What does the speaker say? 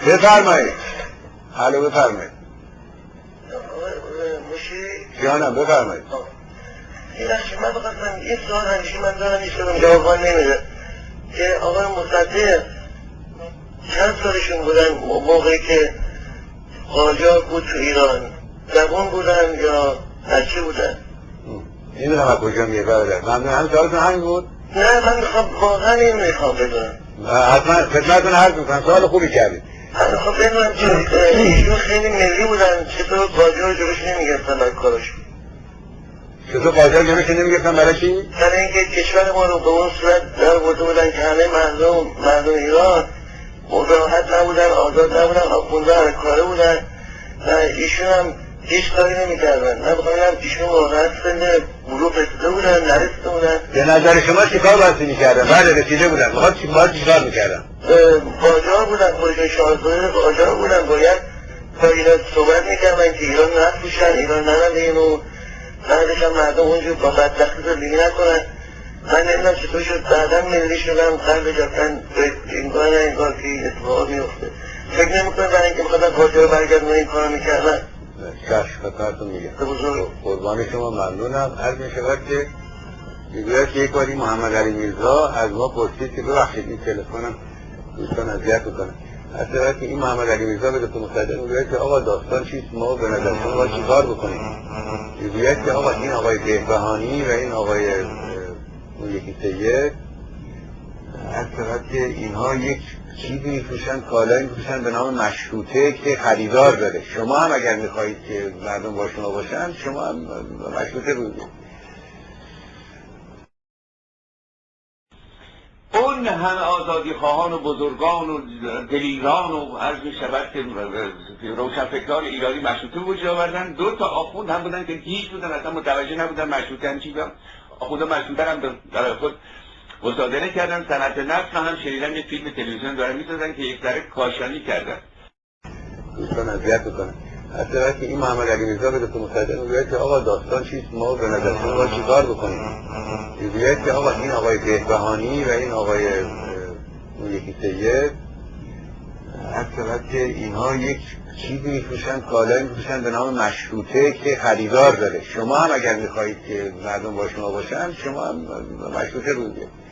بفرمایید. الو بفرمایید. جانم بفرمایید. این بخشی من بخواستم یه سوال همیشه من دارم ایشونم جواب نمیده که آقای مصدق چند سالشون بودن موقعی که قاجار بود تو ایران؟ زبون بودن یا بچه بودن؟ این رو هم کجا میگه برادر؟ ممنون. هم سوالتون همین بود؟ نه من میخوام واقعا این میخوام بدونم. حتما خدمتتون عرض میکنم. سوال خوبی کردید. من میخوام بدونم که ایشون خیلی ملی بودن، چطور قاجار جلوش نمیگرفتن برای کارشون؟ چطور قاجار جلوش نمیگرفتن برای چی؟ برای اینکه کشور ما رو به اون صورت در برده بودن که همه مردم ایران راحت نبودن، آزاد نبودن، آخونده هرکاره بودن و ایشون هم هیچ کاری نمی‌کردن. من بخواهم ایشون واقعا سن بلوغ رسیده بودن، نرسیده بودن. به نظر شما چیکار باید می‌کردن؟ بله رسیده بودن. باید چیکار می‌کردن؟ قاجار بودن، خودشون شاهزاده قاجار بودن، باید با ایران صحبت می‌کردن که ایران نفروشن، ایران نرن اینو. بعدش هم مردم اونجور با بدبختی زندگی نکنن. من نمیدونم چطور شد بعدا ملی شدم قلب جفتن انگار نه انگار که این اتفاق میفته. فکر نمیکنم برای اینکه بخواستن قاجار برگردن این کارو میکردن. چشم خدمتتون میگم. بزرگ قربان شما ممنونم. عرض میشود که میگوید که یک باری محمد علی میرزا از ما پرسید که ببخشید این تلفنم دوستان اذیت میکنن. اصلا که این محمد علی میرزا به دکتر مصدق میگوید که آقا داستان چیست، ما به نظر شما باید چیکار بکنیم؟ میگوید که آقا این آقای بهبهانی و این آقای اون یکی سید اصلا که اینها یک چیزی میفروشن، کالایی میفروشن به نام مشروطه که خریدار داره. شما هم اگر میخواهید که مردم با شما باشن شما هم مشروطه بودید. اون همه آزادی خواهان و بزرگان و دلیران و عرض میشود که روشنفکران ایرانی مشروطه وجود آوردن. دو تا آخوند هم بودن که هیچ بودن اصلا متوجه نبودن مشروطه هم چی. آخونده مشروطه هم برای خود مصادره کردن. صنعت نفت هم شنیدم یک فیلم تلویزیون دارن میسازن که یک ذره کاشانی کردن. دوستان اذیت میکنن. اصلا که این محمد علی میرزا به دکتر مصدق میگوید که آقا داستان چیست، ما به نظر شما باید چیکار بکنیم؟ میگوید که آقا این آقای بهبهانی و این آقای اون یکی سید اصلا که اینها یک چیزی میفروشن، کالایی میفروشن به نام مشروطه که خریدار داره. شما هم اگر میخواهید که مردم با شما باشن شما هم مشروطه بودید.